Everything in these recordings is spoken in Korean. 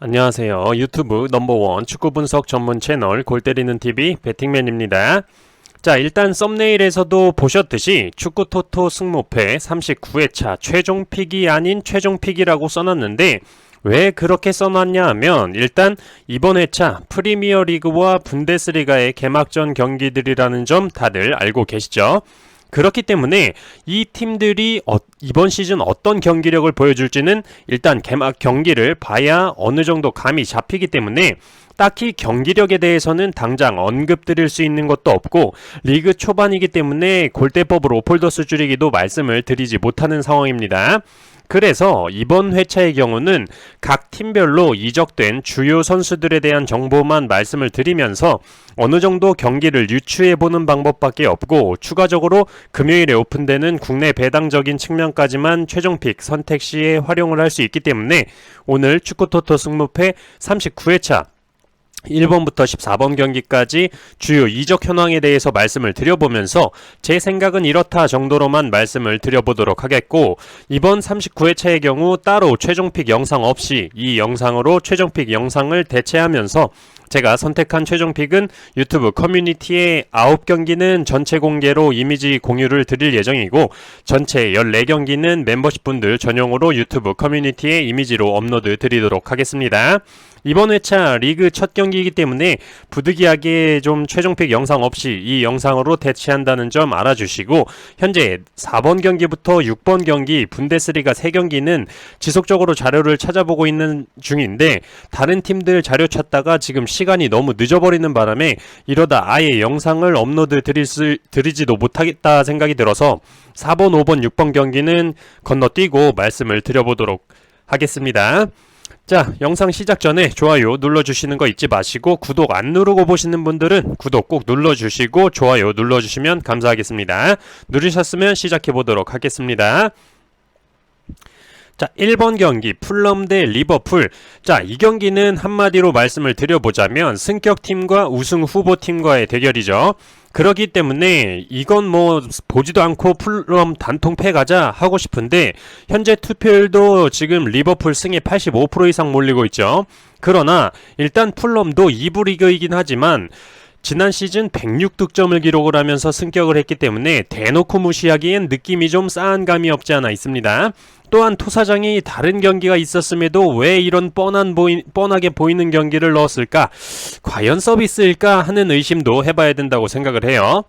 안녕하세요. 유튜브 넘버원 축구 분석 전문 채널 골때리는 TV 배팅맨입니다. 자, 일단 썸네일에서도 보셨듯이 축구 토토 승모패 39회차 최종 픽이 아닌 최종 픽이라고 써놨는데 왜 그렇게 써놨냐 하면 일단 이번 회차 프리미어리그와 분데스리가의 개막전 경기들이라는 점 다들 알고 계시죠? 그렇기 때문에 이 팀들이 이번 시즌 어떤 경기력을 보여줄지는 일단 개막 경기를 봐야 어느 정도 감이 잡히기 때문에 딱히 경기력에 대해서는 당장 언급드릴 수 있는 것도 없고 리그 초반이기 때문에 골대법으로 폴더스 줄이기도 말씀을 드리지 못하는 상황입니다. 그래서 이번 회차의 경우는 각 팀별로 이적된 주요 선수들에 대한 정보만 말씀을 드리면서 어느 정도 경기를 유추해보는 방법밖에 없고 추가적으로 금요일에 오픈되는 국내 배당적인 측면까지만 최종픽 선택 시에 활용을 할 수 있기 때문에 오늘 축구토토 승무패 39회차 1번부터 14번 경기까지 주요 이적 현황에 대해서 말씀을 드려보면서 제 생각은 이렇다 정도로만 말씀을 드려보도록 하겠고 이번 39회차의 경우 따로 최종픽 영상 없이 이 영상으로 최종픽 영상을 대체하면서 제가 선택한 최종픽은 유튜브 커뮤니티에 9경기는 전체 공개로 이미지 공유를 드릴 예정이고 전체 14경기는 멤버십분들 전용으로 유튜브 커뮤니티에 이미지로 업로드 드리도록 하겠습니다. 이번 회차 리그 첫 경기이기 때문에 부득이하게 좀 최종픽 영상 없이 이 영상으로 대체한다는 점 알아주시고 현재 4번 경기부터 6번 경기 분데스리가 3경기는 지속적으로 자료를 찾아보고 있는 중인데 다른 팀들 자료 찾다가 지금 시간이 너무 늦어버리는 바람에 이러다 아예 영상을 업로드 드리지도 못하겠다 생각이 들어서 4번, 5번, 6번 경기는 건너뛰고 말씀을 드려보도록 하겠습니다. 자, 영상 시작 전에 좋아요 눌러주시는 거 잊지 마시고 구독 안 누르고 보시는 분들은 구독 꼭 눌러주시고 좋아요 눌러주시면 감사하겠습니다. 누르셨으면 시작해보도록 하겠습니다. 자, 1번 경기 풀럼 대 리버풀. 자, 이 경기는 한마디로 말씀을 드려보자면 승격팀과 우승 후보팀과의 대결이죠. 그렇기 때문에 이건 뭐 보지도 않고 풀럼 단통 패가자 하고 싶은데 현재 투표율도 지금 리버풀 승에 85% 이상 몰리고 있죠. 그러나 일단 풀럼도 2부 리그이긴 하지만 지난 시즌 106득점을 기록을 하면서 승격을 했기 때문에 대놓고 무시하기엔 느낌이 좀 싸한 감이 없지 않아 있습니다. 또한 토사장이 다른 경기가 있었음에도 왜 이런 뻔하게 보이는 경기를 넣었을까? 과연 서비스일까 하는 의심도 해봐야 된다고 생각을 해요.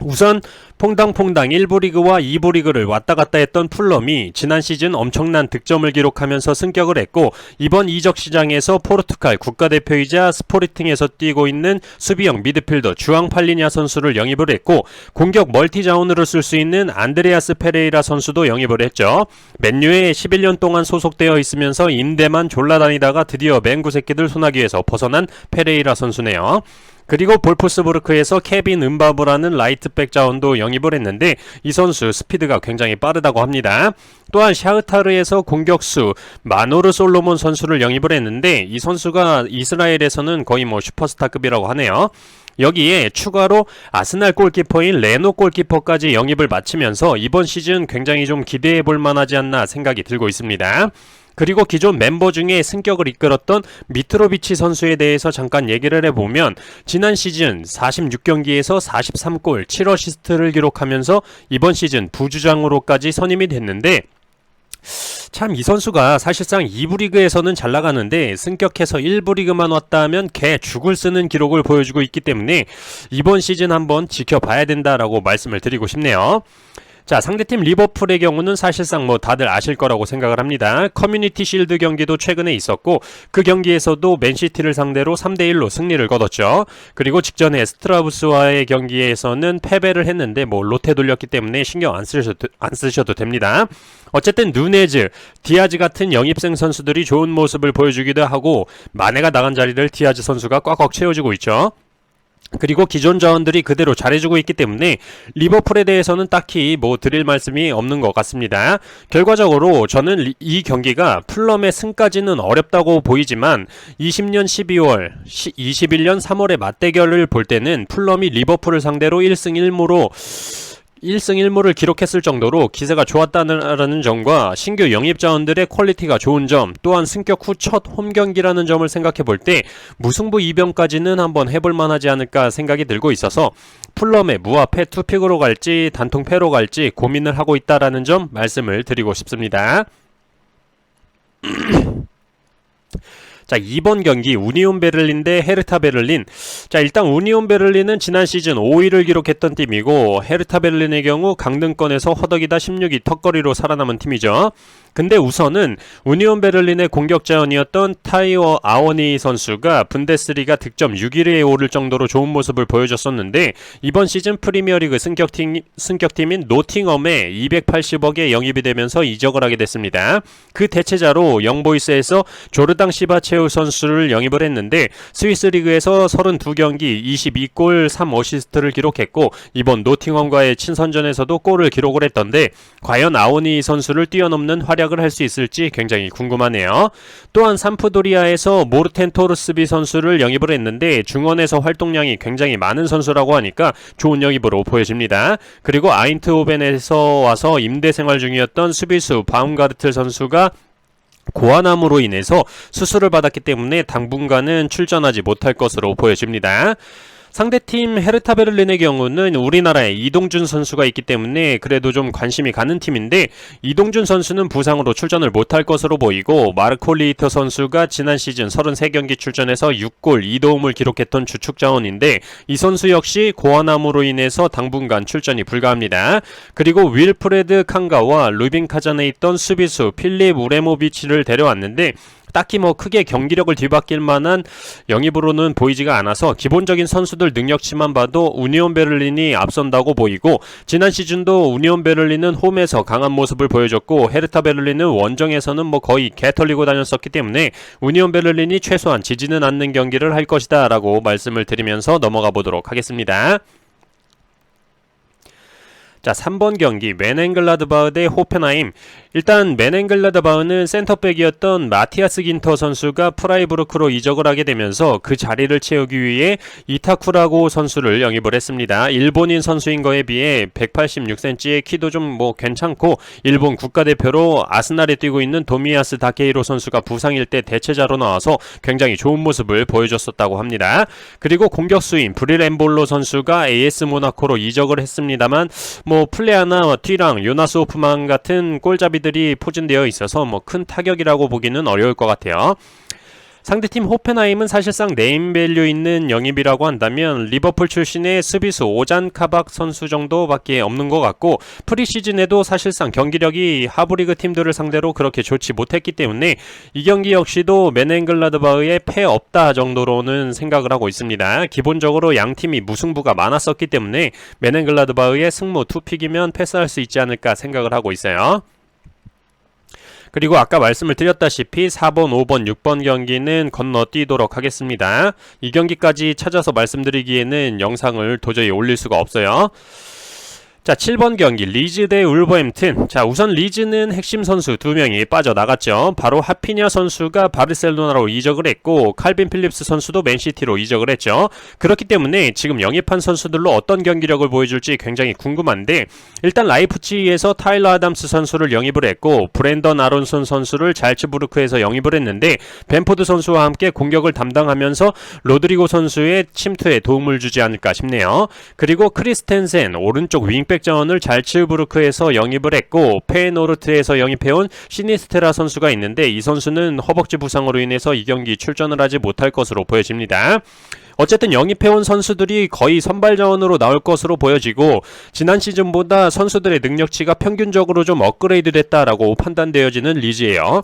우선 퐁당퐁당 1부 리그와 2부 리그를 왔다갔다 했던 풀럼이 지난 시즌 엄청난 득점을 기록하면서 승격을 했고 이번 이적 시장에서 포르투갈 국가대표이자 스포르팅에서 뛰고 있는 수비형 미드필더 주앙 팔리냐 선수를 영입을 했고 공격 멀티자원으로 쓸 수 있는 안드레아스 페레이라 선수도 영입을 했죠. 맨유에 11년 동안 소속되어 있으면서 임대만 졸라다니다가 드디어 맹구 새끼들 소나기에서 벗어난 페레이라 선수네요. 그리고 볼프스부르크에서 케빈 은바브라는 라이트백 자원도 영입을 했는데 이 선수 스피드가 굉장히 빠르다고 합니다. 또한 샤흐타르에서 공격수 마노르 솔로몬 선수를 영입을 했는데 이 선수가 이스라엘에서는 거의 뭐 슈퍼스타급이라고 하네요. 여기에 추가로 아스날 골키퍼인 레노 골키퍼까지 영입을 마치면서 이번 시즌 굉장히 좀 기대해볼 만하지 않나 생각이 들고 있습니다. 그리고 기존 멤버 중에 승격을 이끌었던 미트로비치 선수에 대해서 잠깐 얘기를 해보면 지난 시즌 46경기에서 43골 7어시스트를 기록하면서 이번 시즌 부주장으로까지 선임이 됐는데 참 이 선수가 사실상 2부 리그에서는 잘 나가는데 승격해서 1부 리그만 왔다 하면 개 죽을 쓰는 기록을 보여주고 있기 때문에 이번 시즌 한번 지켜봐야 된다라고 말씀을 드리고 싶네요. 자, 상대팀 리버풀의 경우는 사실상 뭐 다들 아실 거라고 생각을 합니다. 커뮤니티 실드 경기도 최근에 있었고 그 경기에서도 맨시티를 상대로 3대1로 승리를 거뒀죠. 그리고 직전에 스트라우스와의 경기에서는 패배를 했는데 뭐 로테 돌렸기 때문에 신경 안 쓰셔도 됩니다. 어쨌든 누네즈, 디아즈 같은 영입생 선수들이 좋은 모습을 보여주기도 하고 마네가 나간 자리를 디아즈 선수가 꽉꽉 채워주고 있죠. 그리고 기존 자원들이 그대로 잘해주고 있기 때문에 리버풀에 대해서는 딱히 뭐 드릴 말씀이 없는 것 같습니다. 결과적으로 저는 이 경기가 풀럼의 승까지는 어렵다고 보이지만 20년 12월, 21년 3월의 맞대결을 볼 때는 풀럼이 리버풀을 상대로 1승 1무로 1승 1무를 기록했을 정도로 기세가 좋았다는 점과 신규 영입 자원들의 퀄리티가 좋은 점, 또한 승격 후 첫 홈경기라는 점을 생각해 볼 때 무승부 이변까지는 한번 해볼 만하지 않을까 생각이 들고 있어서 풀럼의 무합패 투픽으로 갈지 단통패로 갈지 고민을 하고 있다라는 점 말씀을 드리고 싶습니다. 자, 2번 경기 우니온 베를린 대 헤르타 베를린. 자, 일단 우니온 베를린은 지난 시즌 5위를 기록했던 팀이고 헤르타 베를린의 경우 강등권에서 허덕이다 16위 턱걸이로 살아남은 팀이죠. 근데 우선은 우니온 베를린의 공격 자원이었던 타이어 아워니 선수가 분데스리가 득점 6위에 오를 정도로 좋은 모습을 보여줬었는데 이번 시즌 프리미어리그 승격팀인 노팅엄에 280억에 영입이 되면서 이적을 하게 됐습니다. 그 대체자로 영보이스에서 조르당 시바체우 선수를 영입을 했는데 스위스 리그에서 32경기 22골 3어시스트를 기록했고 이번 노팅엄과의 친선전에서도 골을 기록을 했던데 과연 아오니 선수를 뛰어넘는 활약을 할 수 있을지 굉장히 궁금하네요. 또한 삼프도리아에서 모르텐 토르스비 선수를 영입을 했는데 중원에서 활동량이 굉장히 많은 선수라고 하니까 좋은 영입으로 보여집니다. 그리고 아인트호벤에서 와서 임대 생활 중이었던 수비수 바움가르틀 선수가 고환암으로 인해서 수술을 받았기 때문에 당분간은 출전하지 못할 것으로 보여집니다. 상대팀 헤르타 베를린의 경우는 우리나라에 이동준 선수가 있기 때문에 그래도 좀 관심이 가는 팀인데 이동준 선수는 부상으로 출전을 못할 것으로 보이고 마르코 리히터 선수가 지난 시즌 33경기 출전해서 6골 2도움을 기록했던 주축 자원인데 이 선수 역시 고환암으로 인해서 당분간 출전이 불가합니다. 그리고 윌프레드 칸가와 루빈 카잔에 있던 수비수 필립 우레모비치를 데려왔는데 딱히 크게 경기력을 뒤바뀔 만한 영입으로는 보이지가 않아서 기본적인 선수들 능력치만 봐도 우니온 베를린이 앞선다고 보이고 지난 시즌도 우니온 베를린은 홈에서 강한 모습을 보여줬고 헤르타 베를린은 원정에서는 거의 개털리고 다녔었기 때문에 우니온 베를린이 최소한 지지는 않는 경기를 할 것이다 라고 말씀을 드리면서 넘어가 보도록 하겠습니다. 자, 3번 경기 맨헨글라드바흐 대 호펜하임. 일단 맨헨글라드바흐는 센터백이었던 마티아스 긴터 선수가 프라이부르크로 이적을 하게 되면서 그 자리를 채우기 위해 이타쿠라고 선수를 영입을 했습니다. 일본인 선수인 거에 비해 186cm의 키도 좀 괜찮고 일본 국가대표로 아스날에 뛰고 있는 도미야스 다케이로 선수가 부상일 때 대체자로 나와서 굉장히 좋은 모습을 보여줬었다고 합니다. 그리고 공격수인 브릴 엠볼로 선수가 AS 모나코로 이적을 했습니다만 플레아나 튀랑 요나스 호프만 같은 골잡이들이 포진되어 있어서 큰 타격이라고 보기는 어려울 것 같아요. 상대팀 호펜하임은 사실상 네임밸류 있는 영입이라고 한다면 리버풀 출신의 수비수 오잔 카박 선수 정도밖에 없는 것 같고 프리시즌에도 사실상 경기력이 하부리그 팀들을 상대로 그렇게 좋지 못했기 때문에 이 경기 역시도 맨헨글라드바흐의 패 없다 정도로는 생각을 하고 있습니다. 기본적으로 양팀이 무승부가 많았었기 때문에 맨헨글라드바흐의 승무 투픽이면 패스할 수 있지 않을까 생각을 하고 있어요. 그리고 아까 말씀을 드렸다시피 4번, 5번, 6번 경기는 건너뛰도록 하겠습니다. 이 경기까지 찾아서 말씀드리기에는 영상을 도저히 올릴 수가 없어요. 자, 7번 경기 리즈 대 울버햄튼. 자, 우선 리즈는 핵심 선수 2명이 빠져나갔죠. 바로 하피냐 선수가 바르셀로나로 이적을 했고 칼빈 필립스 선수도 맨시티로 이적을 했죠. 그렇기 때문에 지금 영입한 선수들로 어떤 경기력을 보여줄지 굉장히 궁금한데 일단 라이프치히에서 타일러 아담스 선수를 영입을 했고 브랜던 아론손 선수를 잘츠부르크에서 영입을 했는데 벤포드 선수와 함께 공격을 담당하면서 로드리고 선수의 침투에 도움을 주지 않을까 싶네요. 그리고 크리스텐센 오른쪽 윙백 자원을 잘츠부르크에서 영입을 했고 페노르트에서 영입해온 시니스테라 선수가 있는데 이 선수는 허벅지 부상으로 인해서 이 경기 출전을 하지 못할 것으로 보여집니다. 어쨌든 영입해온 선수들이 거의 선발 자원으로 나올 것으로 보여지고 지난 시즌보다 선수들의 능력치가 평균적으로 좀 업그레이드 됐다라고 판단되어지는 리즈예요.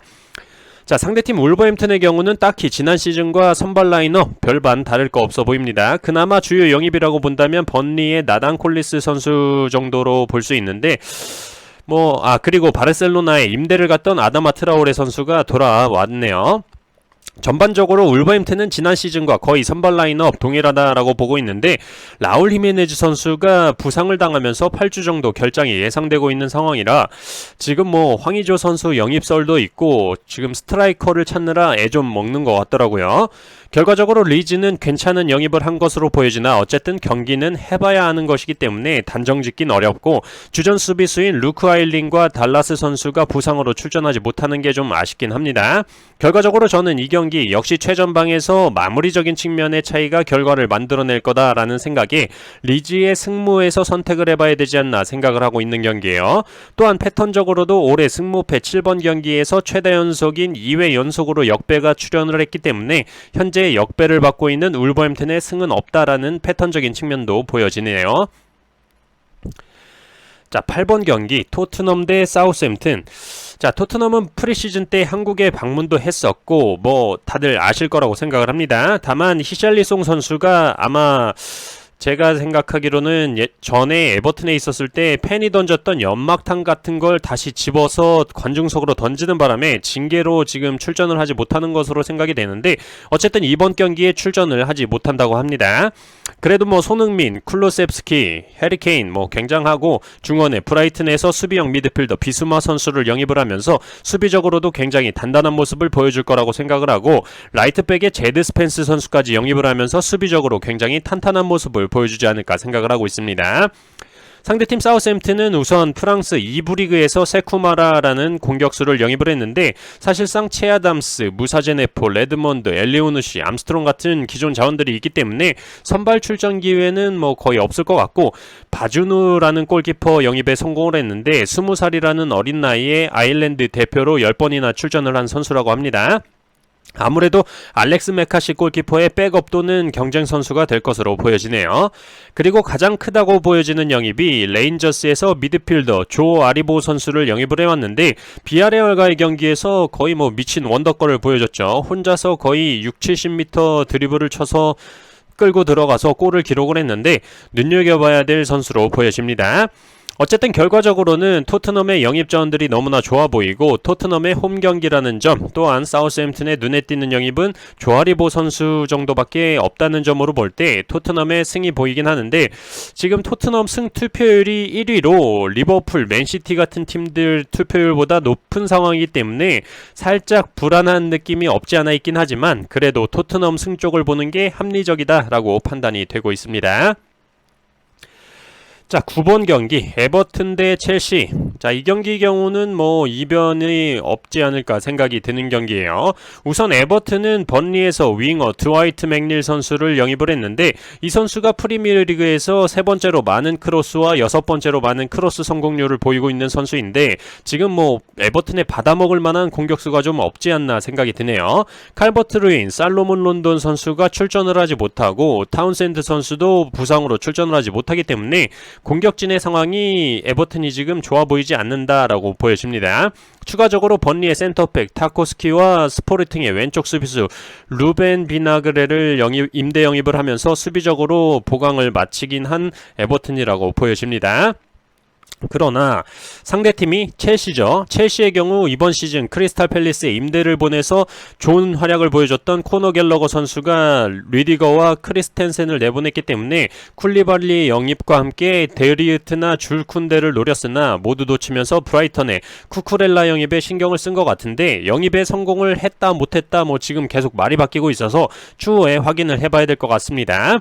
자, 상대팀 울버햄튼의 경우는 딱히 지난 시즌과 선발 라인업 별반 다를 거 없어 보입니다. 그나마 주요 영입이라고 본다면 번리의 나단 콜리스 선수 정도로 볼 수 있는데 그리고 바르셀로나에 임대를 갔던 아다마 트라오레 선수가 돌아왔네요. 전반적으로 울버햄튼은 지난 시즌과 거의 선발 라인업 동일하다라고 보고 있는데 라울 히메네즈 선수가 부상을 당하면서 8주 정도 결장이 예상되고 있는 상황이라 지금 뭐 황의조 선수 영입설도 있고 지금 스트라이커를 찾느라 애 좀 먹는 것 같더라고요. 결과적으로 리즈는 괜찮은 영입을 한 것으로 보여지나 어쨌든 경기는 해봐야 하는 것이기 때문에 단정짓긴 어렵고 주전 수비수인 루크 아일린과 달라스 선수가 부상으로 출전하지 못하는 게 좀 아쉽긴 합니다. 결과적으로 저는 이 경기 역시 최전방에서 마무리적인 측면의 차이가 결과를 만들어낼 거다라는 생각에 리즈의 승무에서 선택을 해봐야 되지 않나 생각을 하고 있는 경기예요. 또한 패턴적으로도 올해 승무패 7번 경기에서 최다 연속인 2회 연속으로 역배가 출연을 했기 때문에 현재 역배를 받고 있는 울버햄튼의 승은 없다라는 패턴적인 측면도 보여지네요. 자, 8번 경기 토트넘 대 사우스햄튼. 자, 토트넘은 프리시즌 때 한국에 방문도 했었고 뭐 다들 아실 거라고 생각을 합니다. 다만 히샬리송 선수가 아마 제가 생각하기로는 전에 에버튼에 있었을 때 팬이 던졌던 연막탄 같은 걸 다시 집어서 관중석으로 던지는 바람에 징계로 지금 출전을 하지 못하는 것으로 생각이 되는데 어쨌든 이번 경기에 출전을 하지 못한다고 합니다. 그래도 뭐 손흥민, 쿨루셉스키, 해리케인 뭐 굉장하고 중원에 브라이튼에서 수비형 미드필더 비수마 선수를 영입을 하면서 수비적으로도 굉장히 단단한 모습을 보여줄 거라고 생각을 하고 라이트백에 제드 스펜스 선수까지 영입을 하면서 수비적으로 굉장히 탄탄한 모습을 보여주지 않을까 생각을 하고 있습니다. 상대팀 사우스햄튼은 우선 프랑스 2부 리그에서 세쿠마라라는 공격수를 영입을 했는데 사실상 체아담스, 무사제네포, 레드먼드, 엘리오누시, 암스트롱 같은 기존 자원들이 있기 때문에 선발 출전 기회는 뭐 거의 없을 것 같고 바주누라는 골키퍼 영입에 성공을 했는데 20살이라는 어린 나이에 아일랜드 대표로 10번이나 출전을 한 선수라고 합니다. 아무래도 알렉스 메카시 골키퍼의 백업 또는 경쟁 선수가 될 것으로 보여지네요. 그리고 가장 크다고 보여지는 영입이 레인저스에서 미드필더 조 아리보 선수를 영입을 해왔는데 비아레알과의 경기에서 거의 뭐 미친 원더걸을 보여줬죠. 혼자서 거의 60-70m 드리블을 쳐서 끌고 들어가서 골을 기록을 했는데 눈여겨봐야 될 선수로 보여집니다. 어쨌든 결과적으로는 토트넘의 영입 자원들이 너무나 좋아 보이고 토트넘의 홈 경기라는 점 또한 사우스햄튼의 눈에 띄는 영입은 조아리보 선수 정도밖에 없다는 점으로 볼 때 토트넘의 승이 보이긴 하는데 지금 토트넘 승 투표율이 1위로 리버풀, 맨시티 같은 팀들 투표율보다 높은 상황이기 때문에 살짝 불안한 느낌이 없지 않아 있긴 하지만 그래도 토트넘 승 쪽을 보는 게 합리적이다라고 판단이 되고 있습니다. 자, 9번 경기 에버튼 대 첼시. 자, 이 경기 경우는 뭐 이변이 없지 않을까 생각이 드는 경기예요. 우선 에버튼은 번리에서 윙어 드와이트 맥닐 선수를 영입을 했는데 이 선수가 프리미어리그에서 세 번째로 많은 크로스와 여섯 번째로 많은 크로스 성공률을 보이고 있는 선수인데 지금 뭐 에버튼에 받아먹을 만한 공격수가 좀 없지 않나 생각이 드네요. 칼버트 루인, 살로몬 론돈 선수가 출전을 하지 못하고 타운샌드 선수도 부상으로 출전을 하지 못하기 때문에 공격진의 상황이 에버튼이 지금 좋아 보이지 않는다라고 보여집니다. 추가적으로 번리의 센터백 타코스키와 스포르팅의 왼쪽 수비수 루벤 비나그레를 임대 영입을 하면서 수비적으로 보강을 마치긴 한 에버튼이라고 보여집니다. 그러나 상대팀이 첼시죠. 첼시의 경우 이번 시즌 크리스탈 팰리스에 임대를 보내서 좋은 활약을 보여줬던 코너 갤러거 선수가 리디거와 크리스텐센을 내보냈기 때문에 쿨리발리의 영입과 함께 데리우트나 줄쿤데를 노렸으나 모두 놓치면서 브라이턴의 쿠쿠렐라 영입에 신경을 쓴 것 같은데 영입에 성공을 했다 못했다 뭐 지금 계속 말이 바뀌고 있어서 추후에 확인을 해봐야 될 것 같습니다.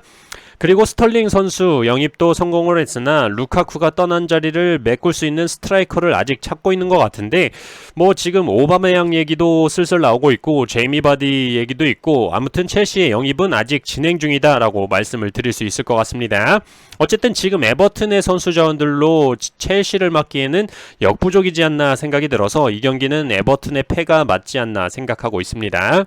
그리고 스털링 선수 영입도 성공을 했으나 루카쿠가 떠난 자리를 메꿀 수 있는 스트라이커를 아직 찾고 있는 것 같은데 뭐 지금 오바메양 얘기도 슬슬 나오고 있고 제이미 바디 얘기도 있고 아무튼 첼시의 영입은 아직 진행 중이다라고 말씀을 드릴 수 있을 것 같습니다. 어쨌든 지금 에버튼의 선수 자원들로 첼시를 막기에는 역부족이지 않나 생각이 들어서 이 경기는 에버튼의 패가 맞지 않나 생각하고 있습니다.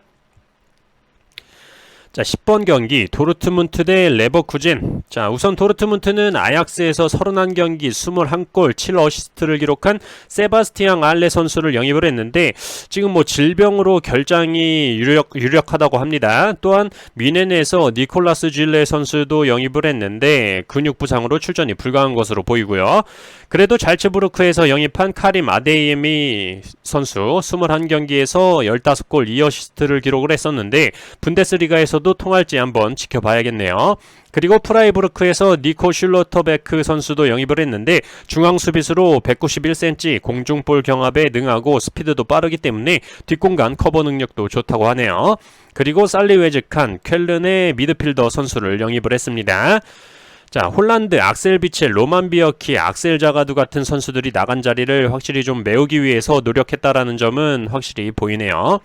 자, 10번 경기 도르트문트 대 레버쿠젠. 자, 우선 도르트문트는 아약스에서 31경기 21골 7어시스트를 기록한 세바스티앙 알레 선수를 영입을 했는데 지금 뭐 질병으로 결장이 유력하다고 합니다. 또한 뮌헨에서 니콜라스 질레 선수도 영입을 했는데 근육 부상으로 출전이 불가한 것으로 보이고요. 그래도 잘츠부르크에서 영입한 카림 아데이에미 선수 21경기에서 15골 2어시스트를 기록을 했었는데 분데스리가에서도 통할지 한번 지켜봐야겠네요. 그리고 프라이부르크에서 니코 슐러터베크 선수도 영입을 했는데 중앙 수비수로 191cm 공중볼 경합에 능하고 스피드도 빠르기 때문에 뒷공간 커버 능력도 좋다고 하네요. 그리고 살리웨즈칸 쾰른의 미드필더 선수를 영입을 했습니다. 자, 홀란드 악셀 비첼, 로만 비어키, 악셀 자가두 같은 선수들이 나간 자리를 확실히 좀 메우기 위해서 노력했다라는 점은 확실히 보이네요.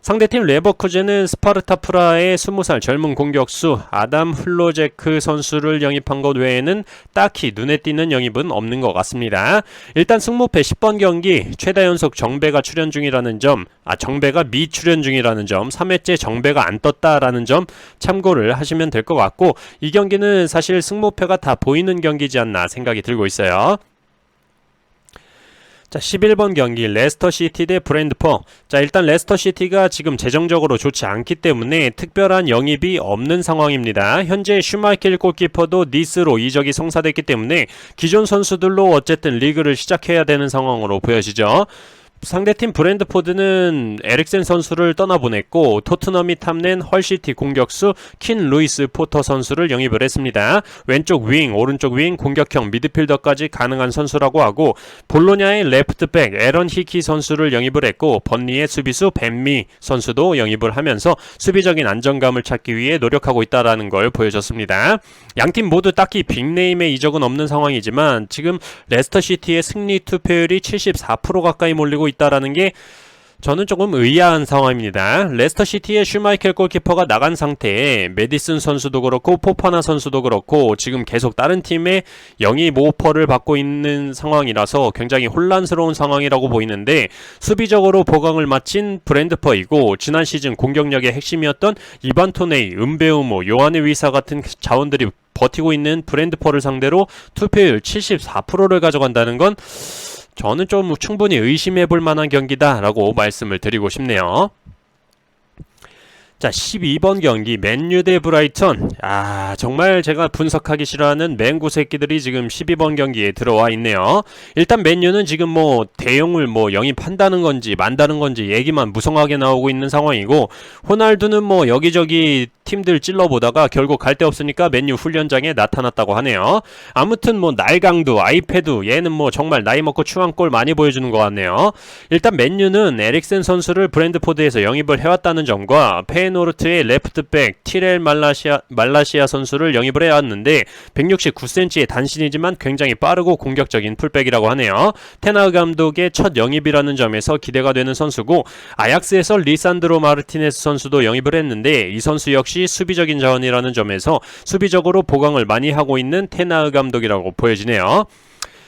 상대팀 레버쿠젠은 스파르타 프라하의 20살 젊은 공격수 아담 흘로제크 선수를 영입한 것 외에는 딱히 눈에 띄는 영입은 없는 것 같습니다. 일단 승무패 10번 경기 최다 연속 정배가 출연 중이라는 점, 정배가 미출연 중이라는 점, 3회째 정배가 안 떴다라는 점 참고를 하시면 될 것 같고 이 경기는 사실 승무패가 다 보이는 경기지 않나 생각이 들고 있어요. 자, 11번 경기 레스터시티 대 브랜드포. 자, 일단 레스터시티가 지금 재정적으로 좋지 않기 때문에 특별한 영입이 없는 상황입니다. 현재 슈마이켈 골키퍼도 니스로 이적이 성사됐기 때문에 기존 선수들로 어쨌든 리그를 시작해야 되는 상황으로 보여지죠. 상대팀 브랜드포드는 에릭센 선수를 떠나보냈고 토트넘이 탐낸 헐시티 공격수 킨 루이스 포터 선수를 영입을 했습니다. 왼쪽 윙, 오른쪽 윙, 공격형 미드필더까지 가능한 선수라고 하고 볼로냐의 레프트백 에런 히키 선수를 영입을 했고 번리의 수비수 벤미 선수도 영입을 하면서 수비적인 안정감을 찾기 위해 노력하고 있다는 걸 보여줬습니다. 양팀 모두 딱히 빅네임의 이적은 없는 상황이지만 지금 레스터시티의 승리 투표율이 74% 가까이 몰리고 있다라는 게 저는 조금 의아한 상황입니다. 레스터시티의 슈마이켈 골키퍼가 나간 상태에 메디슨 선수도 그렇고 포파나 선수도 그렇고 지금 계속 다른 팀의 영입 오퍼를 받고 있는 상황이라서 굉장히 혼란스러운 상황이라고 보이는데 수비적으로 보강을 마친 브랜드퍼이고 지난 시즌 공격력의 핵심이었던 이반 토네이, 은베우모, 요하네 위사 같은 자원들이 버티고 있는 브랜드퍼를 상대로 투표율 74%를 가져간다는 건 저는 좀 충분히 의심해볼 만한 경기다라고 말씀을 드리고 싶네요. 자, 12번 경기 맨유 대 브라이턴. 정말 제가 분석하기 싫어하는 맹구 새끼들이 지금 12번 경기에 들어와 있네요. 일단 맨유는 지금 뭐 대용을 영입한다는 건지 만다는 건지 얘기만 무성하게 나오고 있는 상황이고 호날두는 뭐 여기저기 팀들 찔러보다가 결국 갈 데 없으니까 맨유 훈련장에 나타났다고 하네요. 아무튼 뭐 날강도 아이패드 얘는 뭐 정말 나이 먹고 추한 꼴 많이 보여주는 것 같네요. 일단 맨유는 에릭센 선수를 브랜드포드에서 영입을 해왔다는 점과 페노르트의 레프트백 티렐 말라시아 선수를 영입을 해왔는데 169cm의 단신이지만 굉장히 빠르고 공격적인 풀백이라고 하네요. 테나흐 감독의 첫 영입이라는 점에서 기대가 되는 선수고 아약스에서 리산드로 마르티네스 선수도 영입을 했는데 이 선수 역시 수비적인 자원이라는 점에서 수비적으로 보강을 많이 하고 있는 테나흐 감독이라고 보여지네요.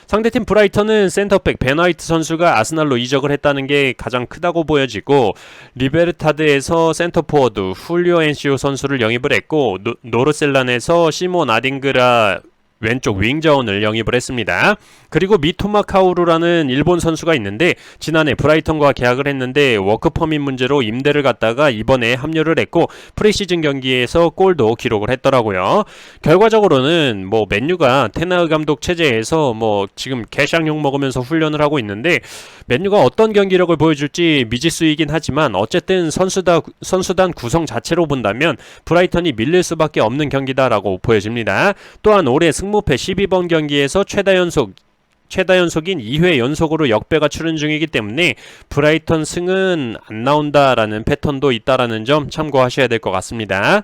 상대팀 브라이턴은 센터백 벤 화이트 선수가 아스날로 이적을 했다는 게 가장 크다고 보여지고 리베르타드에서 센터포워드 훌리오 엔시오 선수를 영입을 했고 노르셀란에서 시몬 아딩그라 왼쪽 윙 자원을 영입을 했습니다. 그리고 미토마 카오루라는 일본 선수가 있는데 지난해 브라이턴과 계약을 했는데 워크퍼밋 문제로 임대를 갔다가 이번에 합류를 했고 프리시즌 경기에서 골도 기록을 했더라고요. 결과적으로는 뭐 맨유가 테나흐 감독 체제에서 뭐 지금 개샹욕 먹으면서 훈련을 하고 있는데 맨유가 어떤 경기력을 보여줄지 미지수이긴 하지만 어쨌든 선수단 구성 자체로 본다면 브라이턴이 밀릴 수밖에 없는 경기다라고 보여집니다. 또한 올해 승무패 12번 경기에서 최다 연속인 2회 연속으로 역배가 출연 중이기 때문에 브라이턴 승은 안 나온다라는 패턴도 있다라는 점 참고하셔야 될 것 같습니다.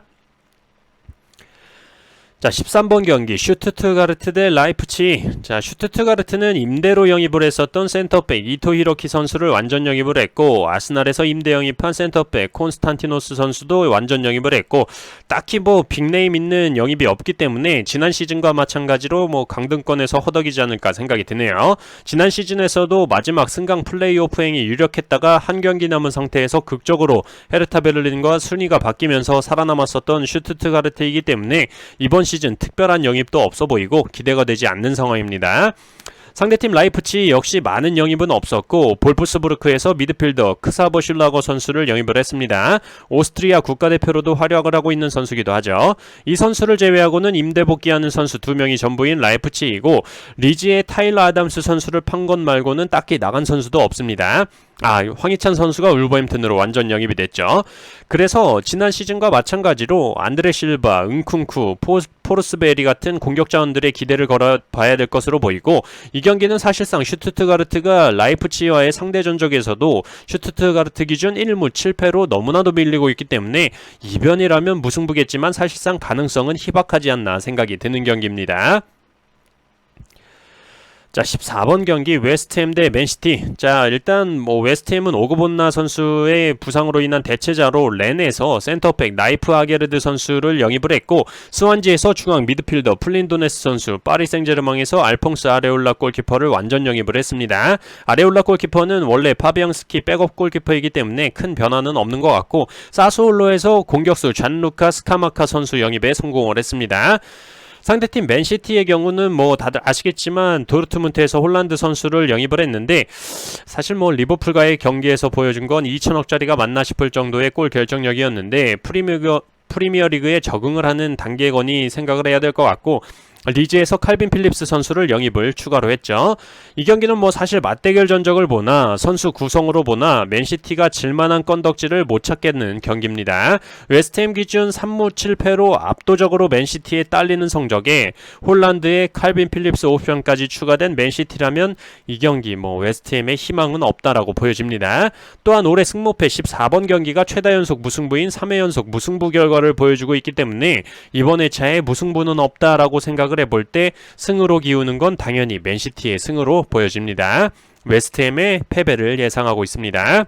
자, 13번 경기 슈투트가르트 대 라이프치히. 자, 슈투트가르트는 임대로 영입을 했었던 센터백 이토 히로키 선수를 완전 영입을 했고, 아스날에서 임대 영입한 센터백 콘스탄티노스 선수도 완전 영입을 했고, 딱히 뭐 빅네임 있는 영입이 없기 때문에 지난 시즌과 마찬가지로 뭐 강등권에서 허덕이지 않을까 생각이 드네요. 지난 시즌에서도 마지막 승강 플레이오프행이 유력했다가 한 경기 남은 상태에서 극적으로 헤르타 베를린과 순위가 바뀌면서 살아남았었던 슈투트가르트이기 때문에 이번 시즌 특별한 영입도 없어 보이고 기대가 되지 않는 상황입니다. 상대팀 라이프치히 역시 많은 영입은 없었고, 볼프스부르크에서 미드필더 크사버 슐라거 선수를 영입을 했습니다. 오스트리아 국가대표로도 활약을 하고 있는 선수기도 하죠. 이 선수를 제외하고는 임대 복귀하는 선수 2명이 전부인 라이프치히이고, 리즈의 타일러 아담스 선수를 판 것 말고는 딱히 나간 선수도 없습니다. 황희찬 선수가 울버햄튼으로 완전 영입이 됐죠. 그래서 지난 시즌과 마찬가지로 안드레 실바, 은쿵쿠, 포르스베리 같은 공격 자원들의 기대를 걸어봐야 될 것으로 보이고, 이 경기는 사실상 슈투트가르트가 라이프치히와의 상대 전적에서도 슈투트가르트 기준 1무 7패로 너무나도 밀리고 있기 때문에 이변이라면 무승부겠지만 사실상 가능성은 희박하지 않나 생각이 드는 경기입니다. 자, 14번 경기 웨스트햄 대 맨시티. 자, 일단 뭐 웨스트햄은 오그본나 선수의 부상으로 인한 대체자로 렌에서 센터백 나이프 아게르드 선수를 영입을 했고, 스완지에서 중앙 미드필더 플린도네스 선수, 파리 생제르맹에서 알퐁스 아레올라 골키퍼를 완전 영입을 했습니다. 아레올라 골키퍼는 원래 파비앙스키 백업 골키퍼이기 때문에 큰 변화는 없는 것 같고, 사스올로에서 공격수 잔루카 스카마카 선수 영입에 성공을 했습니다. 상대팀 맨시티의 경우는 뭐 다들 아시겠지만 도르트문트에서 홀란드 선수를 영입을 했는데, 사실 뭐 리버풀과의 경기에서 보여준 건 2천억짜리가 맞나 싶을 정도의 골 결정력이었는데, 프리미어리그에 적응을 하는 단계건이 생각을 해야 될 것 같고, 리즈에서 칼빈 필립스 선수를 영입을 추가로 했죠. 이 경기는 뭐 사실 맞대결 전적을 보나 선수 구성으로 보나 맨시티가 질만한 건덕지를 못 찾겠는 경기입니다. 웨스트햄 기준 3무 7패로 압도적으로 맨시티에 딸리는 성적에 홀란드의 칼빈 필립스 옵션까지 추가된 맨시티라면 이 경기 뭐 웨스트햄의 희망은 없다라고 보여집니다. 또한 올해 승모패 14번 경기가 최다 연속 무승부인 3회 연속 무승부 결과를 보여주고 있기 때문에 이번 회차에 무승부는 없다라고 생각을 해볼 때 승으로 기우는 건 당연히 맨시티의 승으로 보여집니다. 웨스트햄의 패배를 예상하고 있습니다.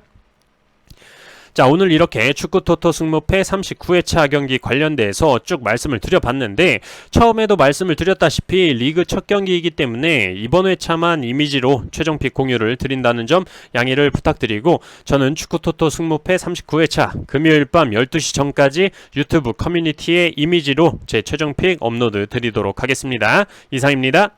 자, 오늘 이렇게 축구 토토 승무패 39회차 경기 관련돼서 쭉 말씀을 드려봤는데, 처음에도 말씀을 드렸다시피 리그 첫 경기이기 때문에 이번 회차만 이미지로 최종픽 공유를 드린다는 점 양해를 부탁드리고, 저는 축구 토토 승무패 39회차 금요일 밤 12시 전까지 유튜브 커뮤니티에 이미지로 제 최종픽 업로드 드리도록 하겠습니다. 이상입니다.